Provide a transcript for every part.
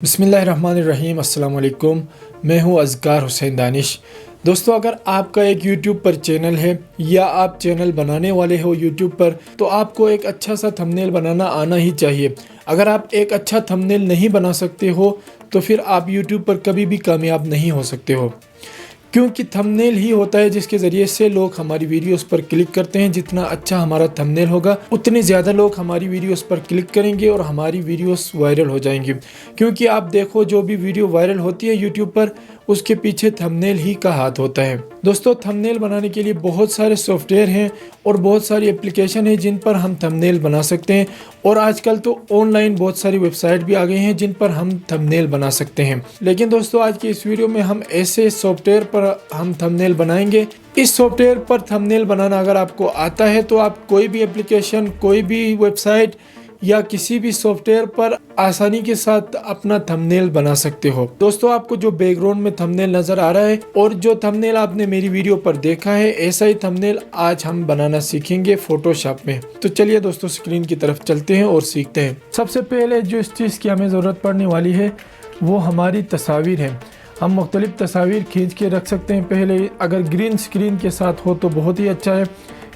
बिस्मिल्लाहिर्रहमानिर्रहीम अस्सलाम वालेकुम। मैं हूं अज़कार हुसैन दानिश। दोस्तों, अगर आपका एक YouTube पर चैनल है या आप चैनल बनाने वाले हो YouTube पर, तो आपको एक अच्छा सा थंबनेल बनाना आना ही चाहिए। अगर आप एक अच्छा थंबनेल नहीं बना सकते हो तो फिर आप YouTube पर कभी भी कामयाब नहीं हो सकते हो, क्योंकि थंबनेल ही होता है जिसके ज़रिए से लोग हमारी वीडियोस पर क्लिक करते हैं। जितना अच्छा हमारा थंबनेल होगा उतने ज़्यादा लोग हमारी वीडियोस पर क्लिक करेंगे और हमारी वीडियोस वायरल हो जाएंगी। क्योंकि आप देखो, जो भी वीडियो वायरल होती है यूट्यूब पर, उसके पीछे थंबनेल ही का हाथ होता है। दोस्तों, थंबनेल बनाने के लिए बहुत सारे सॉफ्टवेयर हैं और बहुत सारी एप्लीकेशन है जिन पर हम थंबनेल बना सकते हैं। और आजकल तो ऑनलाइन बहुत सारी वेबसाइट भी आ गई हैं जिन पर हम थंबनेल बना सकते हैं। लेकिन दोस्तों, आज की इस वीडियो में हम ऐसे सॉफ्टवेयर पर हम थंबनेल बनाएंगे। इस सॉफ्टवेयर पर थंबनेल बनाना अगर आपको आता है तो आप कोई भी एप्लीकेशन, कोई भी वेबसाइट या किसी भी सॉफ्टवेयर पर आसानी के साथ अपना थंबनेल बना सकते हो। दोस्तों, आपको जो बैकग्राउंड में थंबनेल नजर आ रहा है और जो थंबनेल आपने मेरी वीडियो पर देखा है, ऐसा ही थंबनेल आज हम बनाना सीखेंगे फोटोशॉप में। तो चलिए दोस्तों, स्क्रीन की तरफ चलते हैं और सीखते हैं। सबसे पहले जो इस चीज़ की हमें ज़रूरत पड़ने वाली है वो हमारी तस्वीर है। हम मुख्तलिफ तस्वीर खींच के रख सकते हैं। पहले अगर ग्रीन स्क्रीन के साथ हो तो बहुत ही अच्छा है,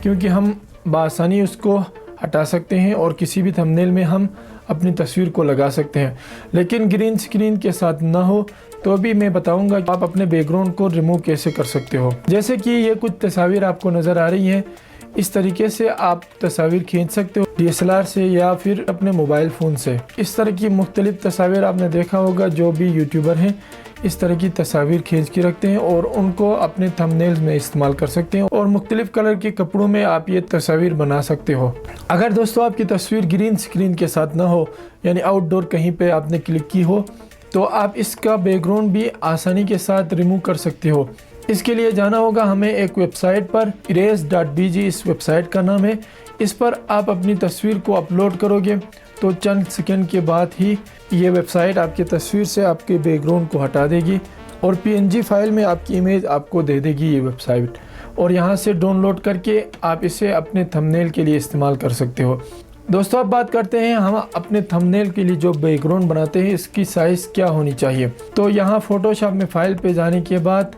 क्योंकि हम बआसानी उसको हटा सकते हैं और किसी भी थंबनेल में हम अपनी तस्वीर को लगा सकते हैं। लेकिन ग्रीन स्क्रीन के साथ ना हो तो भी मैं बताऊंगा कि आप अपने बैकग्राउंड को रिमूव कैसे कर सकते हो। जैसे कि ये कुछ तस्वीर आपको नज़र आ रही हैं, इस तरीके से आप तस्वीर खींच सकते हो DSLR से या फिर अपने मोबाइल फ़ोन से। इस तरह की मुख्तलिफ तस्वीर आपने देखा होगा, जो भी यूट्यूबर हैं इस तरह की तस्वीर खींच के रखते हैं और उनको अपने थंबनेल्स में इस्तेमाल कर सकते हैं। और मुख्तलिफ कलर के कपड़ों में आप ये तस्वीर बना सकते हो। अगर दोस्तों आपकी तस्वीर ग्रीन स्क्रीन के साथ ना हो, यानी आउटडोर कहीं पे आपने क्लिक की हो, तो आप इसका बैकग्राउंड भी आसानी के साथ रिमूव कर सकते हो। इसके लिए जाना होगा हमें एक वेबसाइट पर, erase.bg इस वेबसाइट का नाम है। इस पर आप अपनी तस्वीर को अपलोड करोगे तो चंद सेकंड के बाद ही ये वेबसाइट आपकी तस्वीर से आपके बैकग्राउंड को हटा देगी और PNG फाइल में आपकी इमेज आपको दे देगी ये वेबसाइट। और यहाँ से डाउनलोड करके आप इसे अपने थंबनेल के लिए इस्तेमाल कर सकते हो। दोस्तों, अब बात करते हैं हम अपने थंबनेल के लिए जो बैकग्राउंड बनाते हैं इसकी साइज़ क्या होनी चाहिए। तो यहाँ फोटोशॉप में फ़ाइल पे जाने के बाद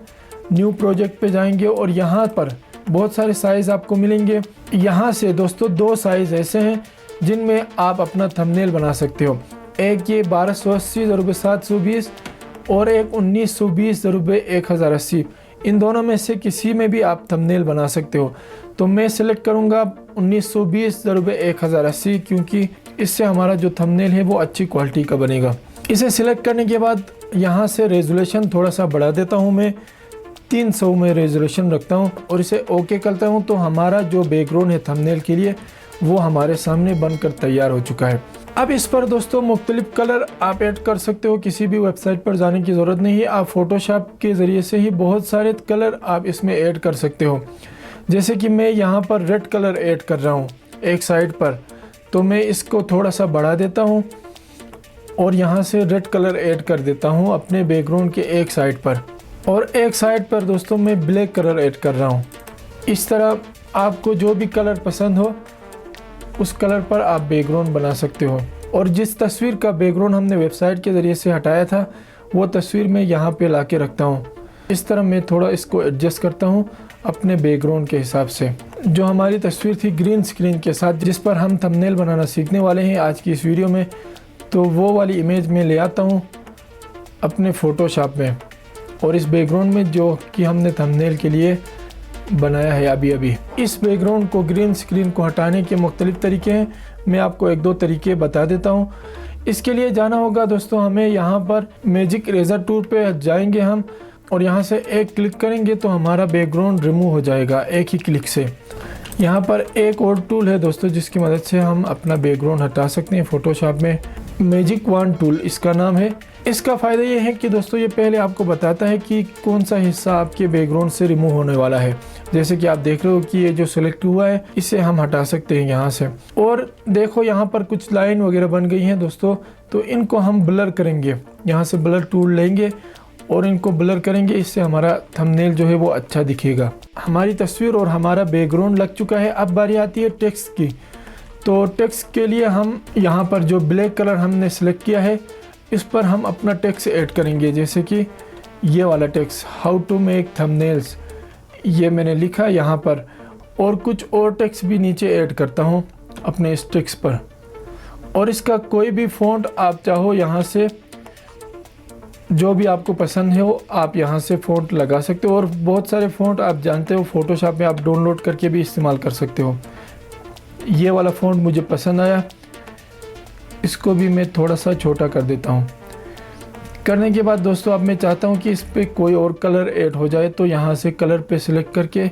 न्यू प्रोजेक्ट पे जाएंगे और यहाँ पर बहुत सारे साइज़ आपको मिलेंगे। यहाँ से दोस्तों दो साइज़ ऐसे हैं जिनमें आप अपना थंबनेल बना सकते हो। एक ये 1280x720 और एक 1920x1080। इन दोनों में से किसी में भी आप थंबनेल बना सकते हो। तो मैं सिलेक्ट करूँगा 1920x1080, क्योंकि इससे हमारा जो थंबनेल है वो अच्छी क्वालिटी का बनेगा। इसे सिलेक्ट करने के बाद यहाँ से रेजोल्यूशन थोड़ा सा बढ़ा देता हूँ। मैं 300 में रेजोल्यूशन रखता हूँ और इसे ओके करता हूँ। तो हमारा जो बैकग्राउंड है थंबनेल के लिए वो हमारे सामने बनकर तैयार हो चुका है। अब इस पर दोस्तों मुख्तलिफ कलर आप ऐड कर सकते हो। किसी भी वेबसाइट पर जाने की ज़रूरत नहीं है, आप फोटोशॉप के ज़रिए से ही बहुत सारे कलर आप इसमें ऐड कर सकते हो। जैसे कि मैं यहाँ पर रेड कलर ऐड कर रहा हूँ एक साइड पर, तो मैं इसको थोड़ा सा बढ़ा देता हूँ और यहाँ से रेड कलर ऐड कर देता हूँ अपने बैकग्राउंड के एक साइड पर। और एक साइड पर दोस्तों मैं ब्लैक कलर ऐड कर रहा हूँ। इस तरह आपको जो भी कलर पसंद हो उस कलर पर आप बैकग्राउंड बना सकते हो। और जिस तस्वीर का बैकग्राउंड हमने वेबसाइट के ज़रिए से हटाया था वो तस्वीर मैं यहाँ पे ला के रखता हूँ। इस तरह मैं थोड़ा इसको एडजस्ट करता हूँ अपने बैकग्राउंड के हिसाब से। जो हमारी तस्वीर थी ग्रीन स्क्रीन के साथ, जिस पर हम थंबनेल बनाना सीखने वाले हैं आज की इस वीडियो में, तो वो वाली इमेज में ले आता हूँ अपने फ़ोटोशॉप में। और इस बैकग्राउंड में जो कि हमने थंबनेल के लिए बनाया है अभी इस बैकग्राउंड को, ग्रीन स्क्रीन को हटाने के मुख्तलिफ तरीके हैं। मैं आपको एक दो तरीके बता देता हूँ। इसके लिए जाना होगा दोस्तों हमें यहाँ पर मैजिक इरेज़र टूल पे जाएंगे हम, और यहाँ से एक क्लिक करेंगे तो हमारा बैकग्राउंड रिमूव हो जाएगा एक ही क्लिक से। यहाँ पर एक और टूल है दोस्तों जिसकी मदद से हम अपना बैकग्राउंड हटा सकते हैं फोटोशॉप में। मैजिक वॉन्ड टूल इसका नाम है। इसका फ़ायदा ये है कि दोस्तों ये पहले आपको बताता है कि कौन सा हिस्सा आपके बैकग्राउंड से रिमूव होने वाला है। जैसे कि आप देख रहे हो कि ये जो सिलेक्ट हुआ है इसे हम हटा सकते हैं यहाँ से। और देखो यहाँ पर कुछ लाइन वगैरह बन गई हैं दोस्तों, तो इनको हम ब्लर करेंगे। यहाँ से ब्लर टूल लेंगे और इनको ब्लर करेंगे, इससे हमारा थंबनेल जो है वो अच्छा दिखेगा। हमारी तस्वीर और हमारा बैकग्राउंड लग चुका है। अब बारी आती है टेक्स्ट की। तो टेक्स्ट के लिए हम यहाँ पर जो ब्लैक कलर हमने सेलेक्ट किया है इस पर हम अपना टेक्स्ट ऐड करेंगे, जैसे कि ये वाला text, how to make thumbnails, ये मैंने लिखा यहाँ पर। और कुछ और टेक्स्ट भी नीचे ऐड करता हूँ अपने इस टेक्स्ट पर। और इसका कोई भी फ़ॉन्ट आप चाहो यहाँ से, जो भी आपको पसंद हो आप यहाँ से फ़ॉन्ट लगा सकते हो। और बहुत सारे फ़ॉन्ट आप जानते हो फ़ोटोशॉप में आप डाउनलोड करके भी इस्तेमाल कर सकते हो। ये वाला फ़ॉन्ट मुझे पसंद आया, इसको भी मैं थोड़ा सा छोटा कर देता हूँ। करने के बाद दोस्तों अब मैं चाहता हूँ कि इस पर कोई और कलर ऐड हो जाए, तो यहाँ से कलर पे सिलेक्ट करके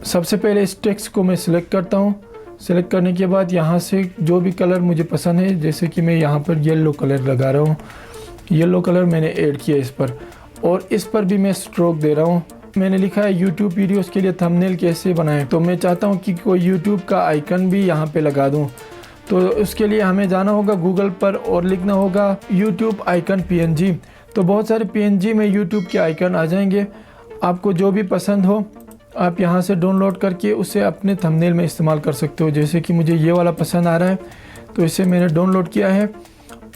सबसे पहले इस टेक्स्ट को मैं सिलेक्ट करता हूँ। सिलेक्ट करने के बाद यहाँ से जो भी कलर मुझे पसंद है, जैसे कि मैं यहाँ पर येलो कलर लगा रहा हूँ, येलो कलर मैंने ऐड किया इस पर। और इस पर भी मैं स्ट्रोक दे रहा हूँ। मैंने लिखा है यूट्यूब वीडियोस के लिए थंबनेल कैसे बनाएं, तो मैं चाहता हूँ कि कोई यूट्यूब का आइकन भी यहाँ पे लगा दूँ। तो उसके लिए हमें जाना होगा गूगल पर और लिखना होगा यूट्यूब आइकन PNG। तो बहुत सारे PNG में यूट्यूब के आइकन आ जाएंगे। आपको जो भी पसंद हो आप यहाँ से डाउनलोड करके उसे अपने थंबनेल में इस्तेमाल कर सकते हो। जैसे कि मुझे ये वाला पसंद आ रहा है, तो इसे मैंने डाउनलोड किया है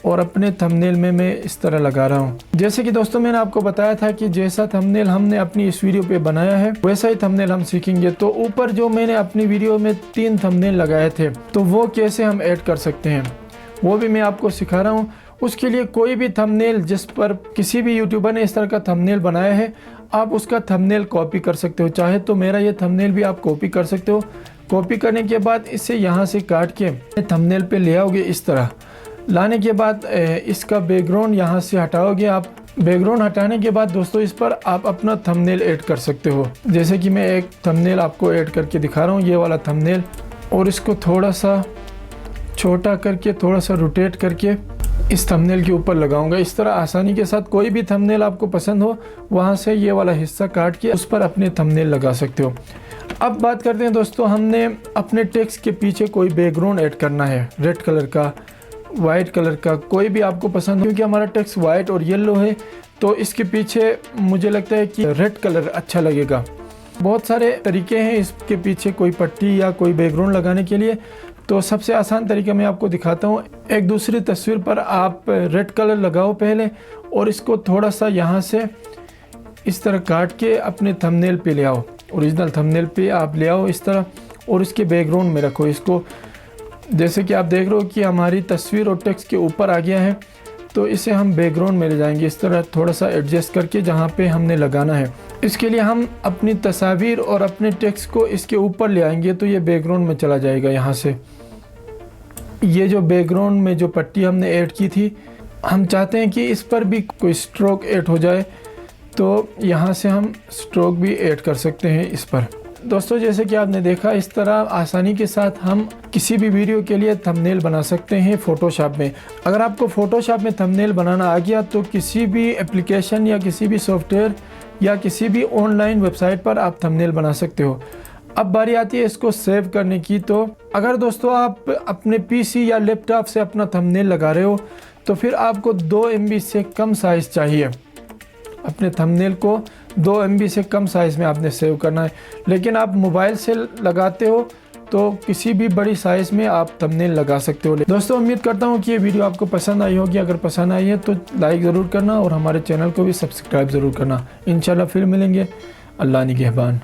और अपने थंबनेल में मैं इस तरह लगा रहा हूँ। जैसे कि दोस्तों मैंने आपको बताया था कि जैसा थंबनेल हमने अपनी इस वीडियो पे बनाया है वैसा ही थंबनेल हम सीखेंगे। तो ऊपर जो मैंने अपनी वीडियो में 3 थंबनेल लगाए थे, तो वो कैसे हम ऐड कर सकते हैं वो भी मैं आपको सिखा रहा हूँ। उसके लिए कोई भी थंबनेल जिस पर किसी भी यूट्यूबर ने इस तरह का थंबनेल बनाया है, आप उसका थंबनेल कॉपी कर सकते हो। चाहे तो मेरा ये थंबनेल भी आप कॉपी कर सकते हो। कॉपी करने के बाद इसे यहाँ से काट के थंबनेल पे ले आओगे। इस तरह लाने के बाद इसका बैकग्राउंड यहाँ से हटाओगे आप। बैकग्राउंड हटाने के बाद दोस्तों इस पर आप अपना थंबनेल ऐड कर सकते हो। जैसे कि मैं एक थंबनेल आपको ऐड करके दिखा रहा हूँ, ये वाला थंबनेल। और इसको थोड़ा सा छोटा करके थोड़ा सा रोटेट करके इस थंबनेल के ऊपर लगाऊंगा। इस तरह आसानी के साथ कोई भी थंबनेल आपको पसंद हो वहाँ से ये वाला हिस्सा काट के उस पर अपने थंबनेल लगा सकते हो। अब बात करते हैं दोस्तों, हमने अपने टेक्स्ट के पीछे कोई बैकग्राउंड ऐड करना है, रेड कलर का, वाइट कलर का, कोई भी आपको पसंद हो। क्योंकि हमारा टेक्स्ट वाइट और येलो है तो इसके पीछे मुझे लगता है कि रेड कलर अच्छा लगेगा। बहुत सारे तरीके हैं इसके पीछे कोई पट्टी या कोई बैकग्राउंड लगाने के लिए। तो सबसे आसान तरीका मैं आपको दिखाता हूँ। एक दूसरी तस्वीर पर आप रेड कलर लगाओ पहले और इसको थोड़ा सा यहाँ से इस तरह काट के अपने थंबनेल पे ले आओ। ओरिजिनल थंबनेल पे आप ले आओ इस तरह और इसके बैकग्राउंड में रखो इसको। जैसे कि आप देख रहे हो कि हमारी तस्वीर और टेक्स्ट के ऊपर आ गया है, तो इसे हम बैकग्राउंड में ले जाएंगे इस तरह थोड़ा सा एडजस्ट करके जहाँ पे हमने लगाना है। इसके लिए हम अपनी तस्वीर और अपने टेक्स्ट को इसके ऊपर ले आएंगे तो ये बैकग्राउंड में चला जाएगा। यहाँ से ये जो बैकग्राउंड में जो पट्टी हमने ऐड की थी, हम चाहते हैं कि इस पर भी कोई स्ट्रोक ऐड हो जाए, तो यहाँ से हम स्ट्रोक भी ऐड कर सकते हैं इस पर। दोस्तों जैसे कि आपने देखा, इस तरह आसानी के साथ हम किसी भी वीडियो के लिए थंबनेल बना सकते हैं फ़ोटोशॉप में। अगर आपको फ़ोटोशॉप में थंबनेल बनाना आ गया तो किसी भी एप्लीकेशन या किसी भी सॉफ्टवेयर या किसी भी ऑनलाइन वेबसाइट पर आप थंबनेल बना सकते हो। अब बारी आती है इसको सेव करने की। तो अगर दोस्तों आप अपने PC या लैपटॉप से अपना थंबनेल लगा रहे हो तो फिर आपको 2 MB से कम साइज़ चाहिए। अपने थंबनेल को 2 MB से कम साइज़ में आपने सेव करना है। लेकिन आप मोबाइल से लगाते हो तो किसी भी बड़ी साइज़ में आप थंबनेल लगा सकते हो। दोस्तों उम्मीद करता हूँ कि ये वीडियो आपको पसंद आई होगी। अगर पसंद आई है तो लाइक ज़रूर करना और हमारे चैनल को भी सब्सक्राइब ज़रूर करना। इंशाल्लाह फिर मिलेंगे। अल्लाह निगहबान।